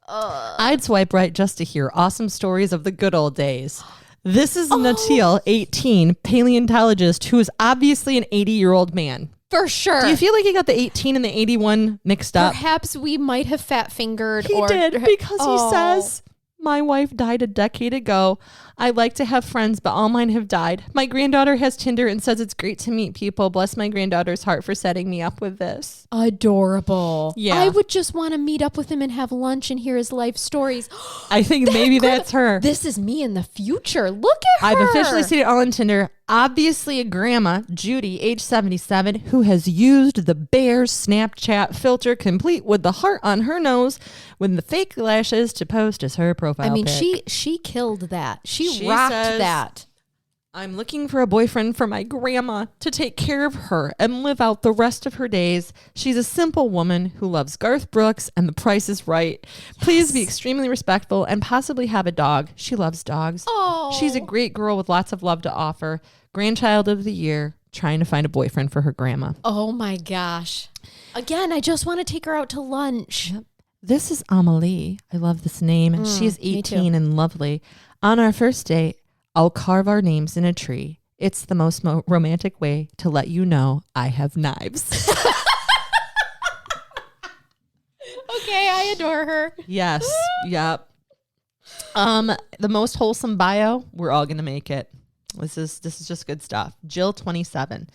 I'd swipe right just to hear awesome stories of the good old days. This is Natil, 18, paleontologist who is obviously an 80-year-old man. For sure. Do you feel like he got the 18 and the 81 mixed up? Perhaps we might have fat fingered. He did because he says, my wife died a decade ago. I like to have friends, but all mine have died. My granddaughter has Tinder and says it's great to meet people. Bless my granddaughter's heart for setting me up with this. Adorable. Yeah. I would just want to meet up with him and have lunch and hear his life stories. I think maybe that's her. This is me in the future. Look at her. I've officially seen it all on Tinder. Obviously a grandma, Judy, age 77, who has used the Bear's Snapchat filter complete with the heart on her nose with the fake lashes to post as her profile pic. she killed that. She rocked says, that. I'm looking for a boyfriend for my grandma to take care of her and live out the rest of her days. She's a simple woman who loves Garth Brooks and The Price is Right. Please be extremely respectful and possibly have a dog. She loves dogs. Oh. She's a great girl with lots of love to offer. Grandchild of the year, trying to find a boyfriend for her grandma. Oh my gosh. Again, I just want to take her out to lunch. Yep. This is Amelie. I love this name. She's 18 and lovely. On our first date, I'll carve our names in a tree. It's the most romantic way to let you know I have knives. Okay, I adore her. Yes. Yep. The most wholesome bio, we're all gonna make it. This is just good stuff. Jill, 27.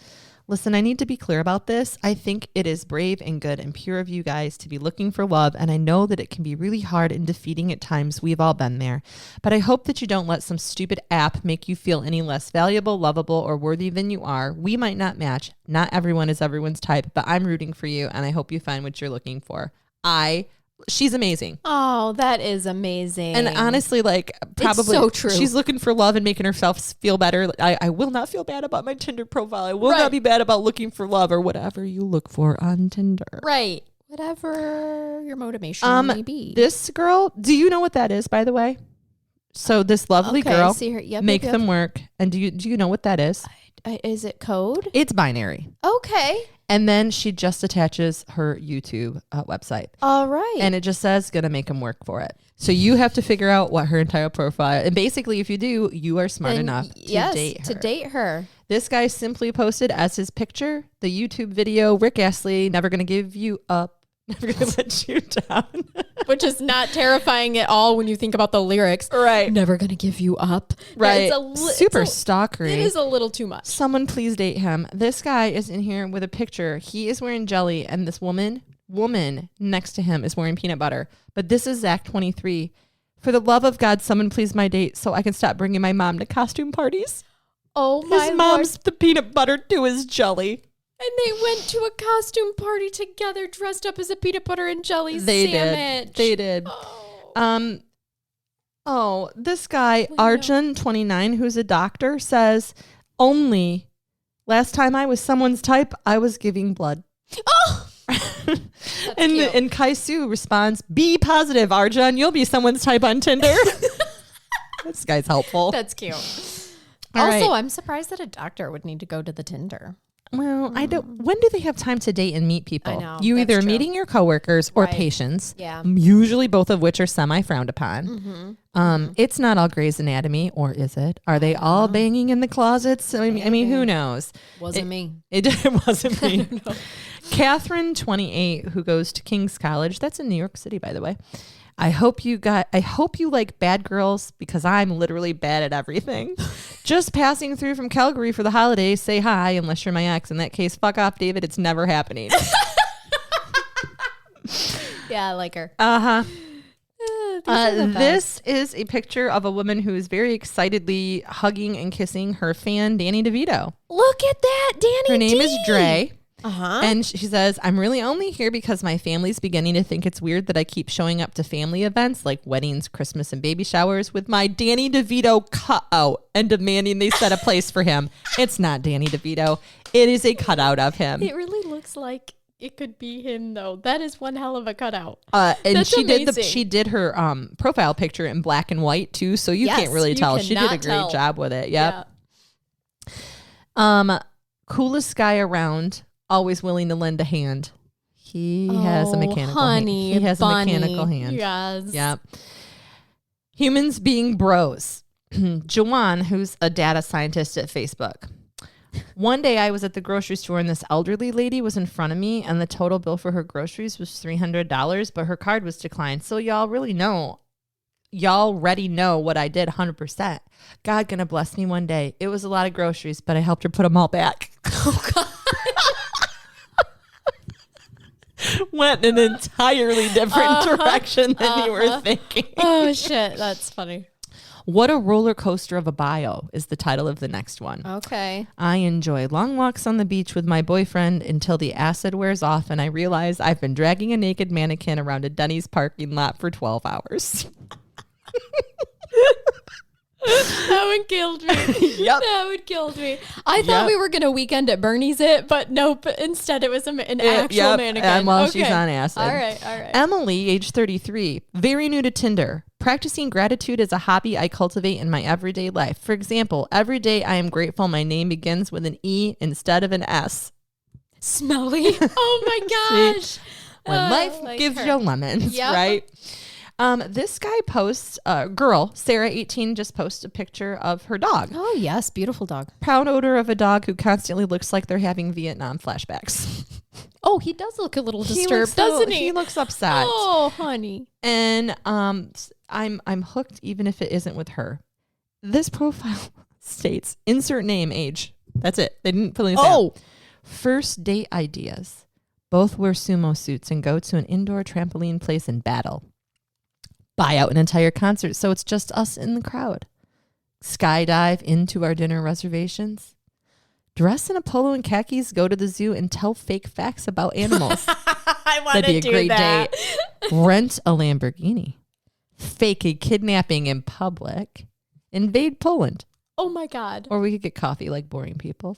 Listen, I need to be clear about this. I think it is brave and good and pure of you guys to be looking for love, and I know that it can be really hard and defeating at times. We've all been there. But I hope that you don't let some stupid app make you feel any less valuable, lovable, or worthy than you are. We might not match. Not everyone is everyone's type, but I'm rooting for you, and I hope you find what you're looking for. She's amazing. Oh, that is amazing. And honestly, like, probably it's so true. She's looking for love and making herself feel better. I will not feel bad about my Tinder profile. I will not be bad about looking for love or whatever you look for on Tinder. Right. Whatever your motivation may be. This girl, do you know what that is, by the way? So this lovely girl, see her. Yep, make yep. them work. And do you know what that is? Is it code? It's binary. Okay. And then she just attaches her YouTube website. All right. And it just says, gonna make them work for it. So you have to figure out what her entire profile, and basically if you do, you are smart enough to date her. This guy simply posted as his picture, the YouTube video, Rick Astley, never gonna give you up. Never gonna let you down. Which is not terrifying at all when you think about the lyrics. Right. Never gonna give you up. Right. Super stalkery. It is a little too much. Someone please date him. This guy is in here with a picture. He is wearing jelly, and this woman next to him is wearing peanut butter. But this is Zach, 23. For the love of God, someone please my date so I can stop bringing my mom to costume parties. Oh my His mom's the peanut butter to his jelly. And they went to a costume party together, dressed up as a peanut butter and jelly sandwich. They did. Oh, this guy, Arjun, 29, who's a doctor, says, only last time I was someone's type, I was giving blood. Oh! And Kaisu responds, be positive, Arjun. You'll be someone's type on Tinder. This guy's helpful. That's cute. All right. I'm surprised that a doctor would need to go to the Tinder. Well, I don't. When do they have time to date and meet people? I know, You that's either true. meeting your coworkers or Right. patients. Yeah. Usually both of which are semi-frowned upon. It's not all Grey's Anatomy, or is it? Are they all banging in the closets? I mean, who knows? Wasn't me. It wasn't me. Catherine, 28, who goes to King's College. That's in New York City, by the way. I hope you like bad girls because I'm literally bad at everything. Just passing through from Calgary for the holidays. Say hi unless you're my ex. In that case, fuck off, David. It's never happening. Yeah, I like her. Uh-huh. This is a picture of a woman who is very excitedly hugging and kissing her fan, Danny DeVito. Look at that, Danny. Her name is Dre. Uh-huh. And she says, I'm really only here because my family's beginning to think it's weird that I keep showing up to family events like weddings, Christmas, and baby showers with my Danny DeVito cutout and demanding they set a place for him. It's not Danny DeVito. It is a cutout of him. It really looks like it could be him, though. That is one hell of a cutout. And That's she amazing. she did her profile picture in black and white too, so you can't really tell. She did a great job with it. Yep. Yeah. Coolest guy around. Always willing to lend a hand. He has a mechanical hand. He has a mechanical hand. Yes. Yep. Humans being bros. Joanne, who's a data scientist at Facebook. One day I was at the grocery store and this elderly lady was in front of me and the total bill for her groceries was $300, but her card was declined. So y'all already know what I did 100%. God gonna bless me one day. It was a lot of groceries, but I helped her put them all back. Oh, God. Went in an entirely different direction than you were thinking. Oh, shit. That's funny. What a roller coaster of a bio is the title of the next one. Okay. I enjoy long walks on the beach with my boyfriend until the acid wears off and I realize I've been dragging a naked mannequin around a Denny's parking lot for 12 hours. That would kill me. Yep. That would kill me. I thought we were going to weekend at Bernie's it, but nope. Instead, it was an actual mannequin. And while she's on acid. All right. Emily, age 33, very new to Tinder. Practicing gratitude is a hobby I cultivate in my everyday life. For example, every day I am grateful my name begins with an E instead of an S. Smelly. Oh my gosh. When life gives you lemons, right? This guy posts, girl, Sarah, 18, just posts a picture of her dog. Oh, yes. Beautiful dog. Proud odor of a dog who constantly looks like they're having Vietnam flashbacks. Oh, he does look a little disturbed, doesn't he? He looks upset. Oh, honey. And I'm hooked even if it isn't with her. This profile states, insert name, age. That's it. They didn't put anything out. First date ideas. Both wear sumo suits and go to an indoor trampoline place and battle. Buy out an entire concert so it's just us in the crowd. Skydive into our dinner reservations. Dress in a polo and khakis, go to the zoo and tell fake facts about animals. I want to do That'd be a great that. date. Rent a Lamborghini. Fake a kidnapping in public. Invade Poland. Oh my God. Or we could get coffee like boring people.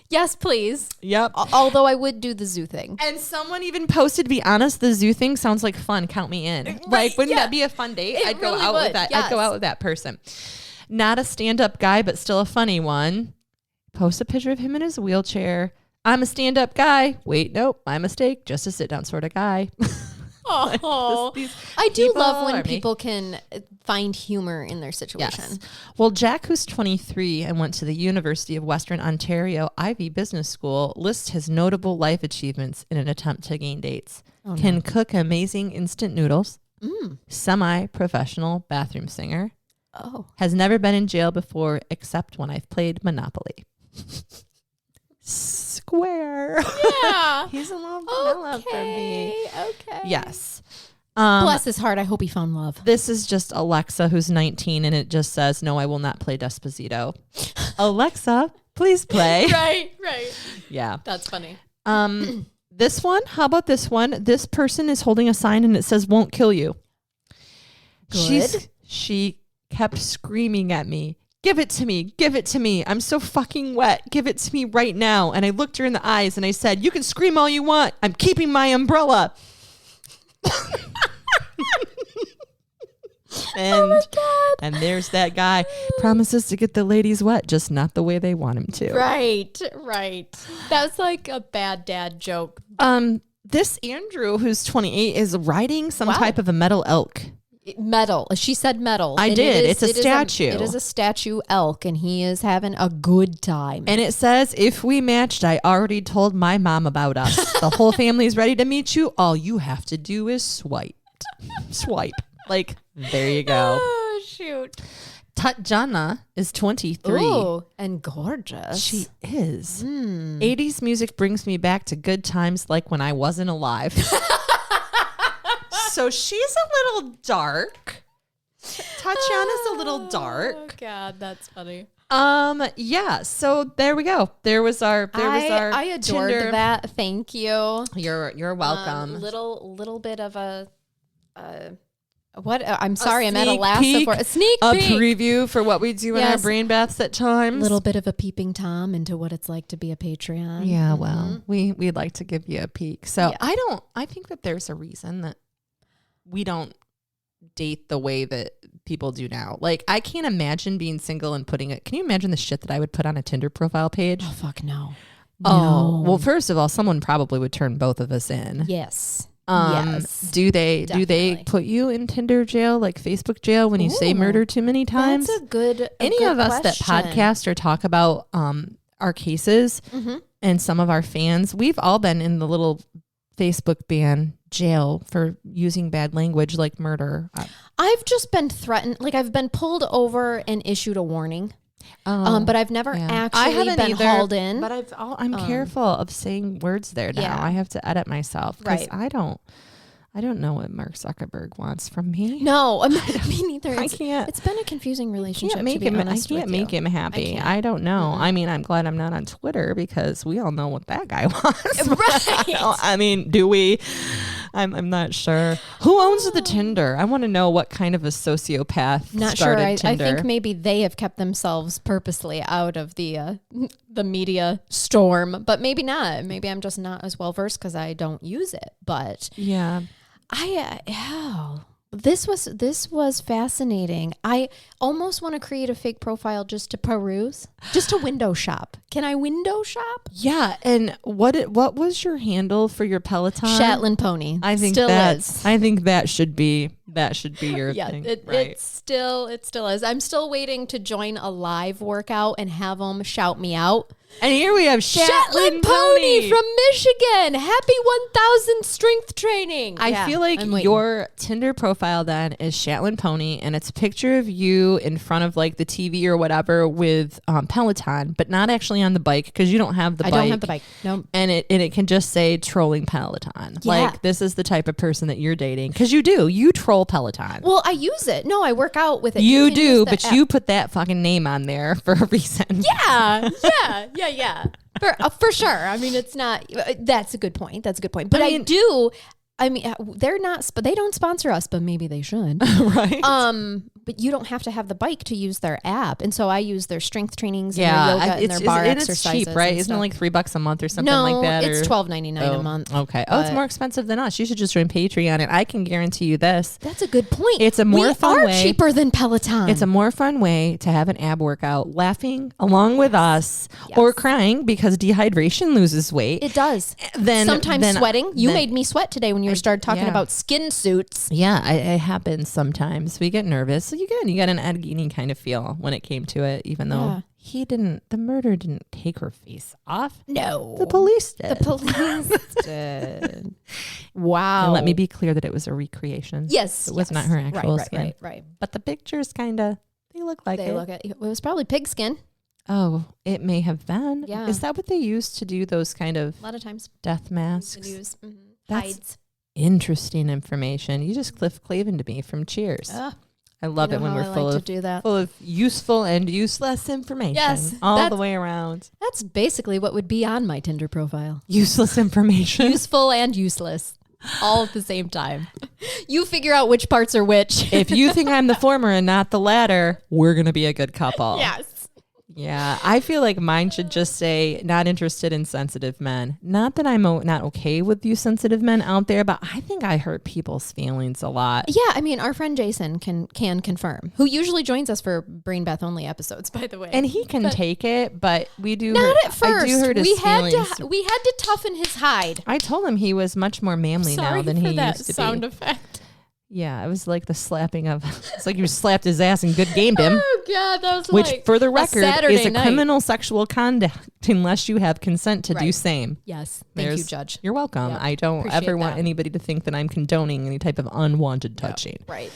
Yes, please. Yep. Although I would do the zoo thing. And someone even posted, to be honest, the zoo thing sounds like fun. Count me in. Right, Like, wouldn't that be a fun date? It I'd go really out would, with that. yes. I'd go out with that person. Not a stand-up guy, but still a funny one. Post a picture of him in his wheelchair. I'm a stand-up guy. Wait, nope, my mistake. Just a sit-down sort of guy. Oh, These I do people love when are me. people can find humor in their situation. Yes. Well, Jack, who's 23 and went to the University of Western Ontario Ivy Business School, lists his notable life achievements in an attempt to gain dates. Can cook amazing instant noodles. Semi-professional bathroom singer. Oh. Has never been in jail before except when I've played Monopoly. Square. Yeah. He's a little vanilla for me. Okay. Yes. Bless his heart. I hope he found love. This is just Alexa, who's 19, and it just says, no, I will not play Despacito. Alexa, please play. Right. Yeah. That's funny. This one, how about this one? This person is holding a sign and it says, won't kill you. Good. She kept screaming at me. Give it to me. Give it to me. I'm so fucking wet. Give it to me right now. And I looked her in the eyes and I said, you can scream all you want. I'm keeping my umbrella. Oh my God. And there's that guy. Promises to get the ladies wet, just not the way they want him to. Right. That's like a bad dad joke. This Andrew, who's 28, is riding some type of a metal elk. Metal. She said metal. I And did. It's a statue. It is a statue elk, and he is having a good time. And it says, if we matched, I already told my mom about us. The whole family's ready to meet you. All you have to do is swipe. Swipe. Like, there you go. Oh, shoot. Tatjana is 23. Ooh, and gorgeous. She is. 80s music brings me back to good times like when I wasn't alive. So she's a little dark. Tatiana's a little dark. Oh, God, that's funny. Yeah, so there we go. There was our I adored Tinder. that. Thank you. You're welcome. Little bit of a what? I'm sorry, I'm at a sneak last peek, for a sneak a peek. preview for what we do in our Yes. brain baths at times. Little bit of a peeping Tom into what it's like to be a Patreon. Yeah, well, we'd like to give you a peek. So Yeah. I think that there's a reason that we don't date the way that people do now. Like, I can't imagine being single and putting it. Can you imagine the shit that I would put on a Tinder profile page? Oh fuck no. Oh, well, first of all, someone probably would turn both of us in. Yes. Yes. Do they Definitely. put you in Tinder jail, like Facebook jail, when you say Ooh, murder too many times? That's a good. Any of us that podcast or talk about our cases and some of our fans, we've all been in the little Facebook ban jail for using bad language like murder. I've just been threatened. Like, I've been pulled over and issued a warning. But I've never actually been hauled in. But I'm careful of saying words there now. Yeah. I have to edit myself because Right. I don't know what Mark Zuckerberg wants from me. No, me neither. I can't. It's been a confusing relationship. Can't make to be him. I honest can't with make you. him happy. can't. I don't know. I mean, I'm glad I'm not on Twitter because we all know what that guy wants. Right. I mean, do we? I'm not sure. Who owns the Tinder? I want to know what kind of a sociopath Not sure. started I Tinder. think maybe they have kept themselves purposely out of the media storm, but maybe not. Maybe I'm just not as well versed because I don't use it. But Yeah. this was fascinating. I almost want to create a fake profile just to peruse, just to window shop. Can I window shop? Yeah. And what was your handle for your Peloton? Shetland pony. I think still that's. is. I think that should be your Yeah, thing. it right. still is. I'm still waiting to join a live workout and have them shout me out. And here we have Shetland pony from Michigan. Happy 1,000 strength training. I feel like I'm waiting. your Tinder profile then is Shetland Pony, and it's a picture of you in front of like the TV or whatever with Peloton, but not actually on the bike because you don't have the bike. I don't have the bike. No. And it can just say trolling Peloton. Yeah. Like, this is the type of person that you're dating because you troll Peloton. Well, I use it. No, I work out with it. You can do, use the but app. you put that fucking name on there for a reason. Yeah. For sure. I mean, it's not. That's a good point. But I do. I mean, they're not. They don't sponsor us, but maybe they should. Right. But you don't have to have the bike to use their app, and so I use their strength trainings and Yeah, their yoga and their bar it's exercises. cheap, right? and Isn't it stuff. like $3 a month or something no, like that? it's or- $12.99 a month. Okay. Oh, it's but- more expensive than us. You should just join Patreon, and I can guarantee you this. That's a good point. It's a more fun we are way- cheaper than Peloton. It's a more fun way to have an ab workout, laughing along with us, or crying because dehydration loses weight. It does. Then Sometimes sweating. You then- made me sweat today when you started talking yeah. about skin suits. Yeah, it happens sometimes. We get nervous. So you got an Ed Gein kind of feel when it came to it, even though the murder didn't take her face off. No. The police did. The police did. Wow. And let me be clear that it was a recreation. Yes. It was not her actual skin. Right. But the pictures they look like it. It was probably pig skin. Oh, it may have been. Yeah. Is that what they used to do those kind of A lot of times. death masks? The news. That's Hides. interesting information. You just Cliff Clavin to me from Cheers. I love it when we're full of useful and useless information. Yes, all the way around. That's basically what would be on my Tinder profile. Useless information. Useful and useless. All at the same time. You figure out which parts are which. If you think I'm the former and not the latter, we're going to be a good couple. Yes. Yeah, I feel like mine should just say not interested in sensitive men. Not that I'm not okay with you sensitive men out there, but I think I hurt people's feelings a lot. Yeah, I mean, our friend Jason can confirm, who usually joins us for Brain Bath only episodes, by the way. And he can take it, but we do not hurt, at first. I do hurt his we had feelings. to toughen his hide. I told him he was much more manly now than he used to sound be. effect. Yeah, it was like the slapping of, it's like you slapped his ass and good gamed him. Oh God, that was Which, like for the record, is a night. criminal sexual conduct unless you have consent to do same. Yes. Thank you, Judge. You're welcome. Yep. I don't Appreciate ever want that. anybody to think that I'm condoning any type of unwanted touching. Right.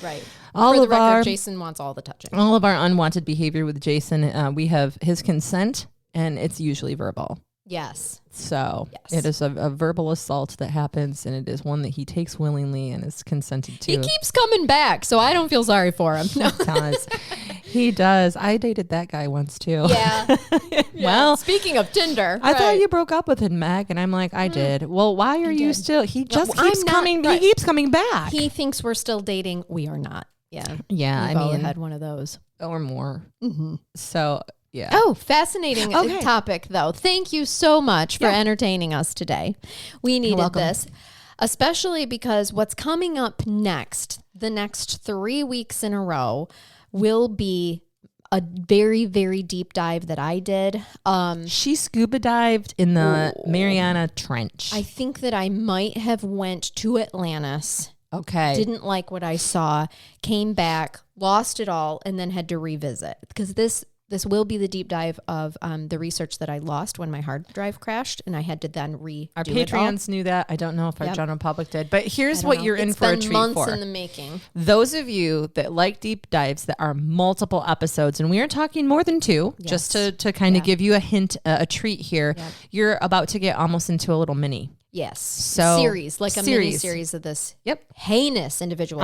All For the of record, our Jason wants all the touching. all of our unwanted behavior with Jason, we have his consent, and it's usually verbal. Yes. So Yes. it is a verbal assault that happens, and it is one that he takes willingly and is consented to. He keeps coming back, so I don't feel sorry for him. No. He does. He does. I dated that guy once too. Yeah. Well, speaking of Tinder, I thought you broke up with him, Meg, and I'm like, I did. Well, why are you did. still? He just I'm keeps not- coming. right. He keeps coming back. He thinks we're still dating. We are not. Yeah. Yeah, We've I all mean, had one of those. or more. Mm-hmm. So yeah. Oh, fascinating Okay. topic, though. Thank you so much for entertaining us today. We needed welcome. this, especially because what's coming up next, the next 3 weeks in a row, will be a very, very deep dive that I did. She scuba dived in the Mariana Trench. I think that I might have went to Atlantis, okay. didn't like what I saw, came back, lost it all, and then had to revisit because this will be the deep dive of the research that I lost when my hard drive crashed, and I had to then redo Our it all. Patreons knew that. I don't know if our general public did, but here's I don't what know. you're in It's for a been treat months for. in the making. Those of you that like deep dives that are multiple episodes, and we are talking more than two, just to kind of give you a hint, a treat here, you're about to get almost into a little mini. Yes. So series, like a mini series of this heinous individual.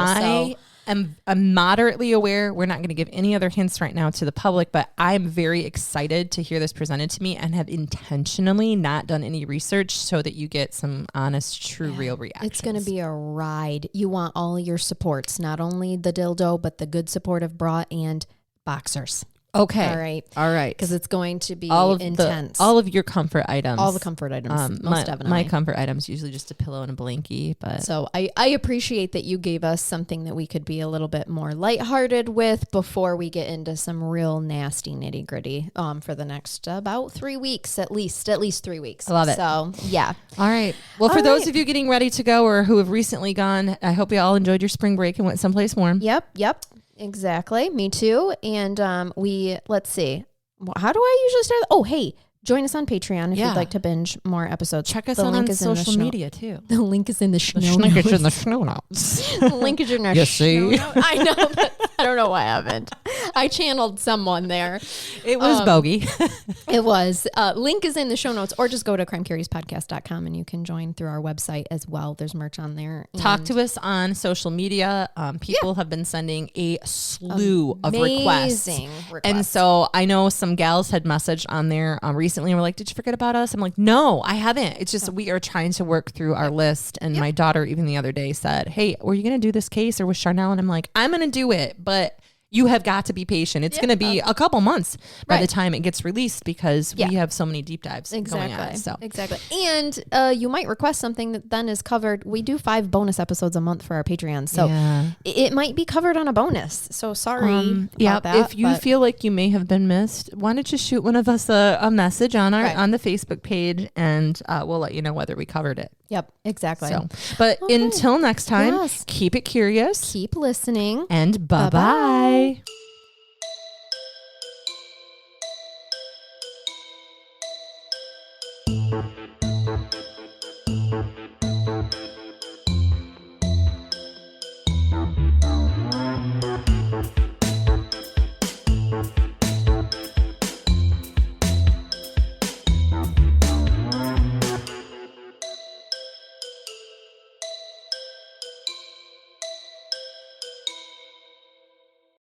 I'm moderately aware. We're not going to give any other hints right now to the public, but I'm very excited to hear this presented to me and have intentionally not done any research so that you get some honest, true, real reactions. It's going to be a ride. You want all your supports, not only the dildo, but the good supportive bra and boxers. Okay. All right. Because it's going to be all of intense. all of your comfort items. All the comfort items, most definitely. My comfort items usually just a pillow and a blankie, but so I appreciate that you gave us something that we could be a little bit more lighthearted with before we get into some real nasty nitty gritty for the next about 3 weeks, at least 3 weeks. I love it. So yeah. All right. Well, for those of you getting ready to go or who have recently gone, I hope you all enjoyed your spring break and went someplace warm. Yep. Exactly. Me too. And let's see. How do I usually start? Oh, hey, join us on Patreon if you'd like to binge more episodes. Check us The out link on is in the social show- media too. The link is in the show notes. Link is in the show notes. The link is in our You show see? notes. I know, but I don't know why I haven't. I channeled someone there. It was bogey. It was. Link is in the show notes, or just go to crimecuriespodcast.com and you can join through our website as well. There's merch on there. Talk to us on social media. People have been sending a slew of requests. Amazing requests. And so I know some gals had messaged on there recently and were like, did you forget about us? I'm like, no, I haven't. It's just we are trying to work through our list. And my daughter even the other day said, hey, were you going to do this case or with Charnell? And I'm like, I'm going to do it, but you have got to be patient. It's going to be a couple months by the time it gets released because we have so many deep dives going on. So. Exactly. And you might request something that then is covered. We do 5 bonus episodes a month for our Patreon. So it might be covered on a bonus. So sorry about that. If you feel like you may have been missed, why don't you shoot one of us a message on our on the Facebook page and we'll let you know whether we covered it. Yep, exactly. So, but until next time, keep it curious. Keep listening. And bye-bye.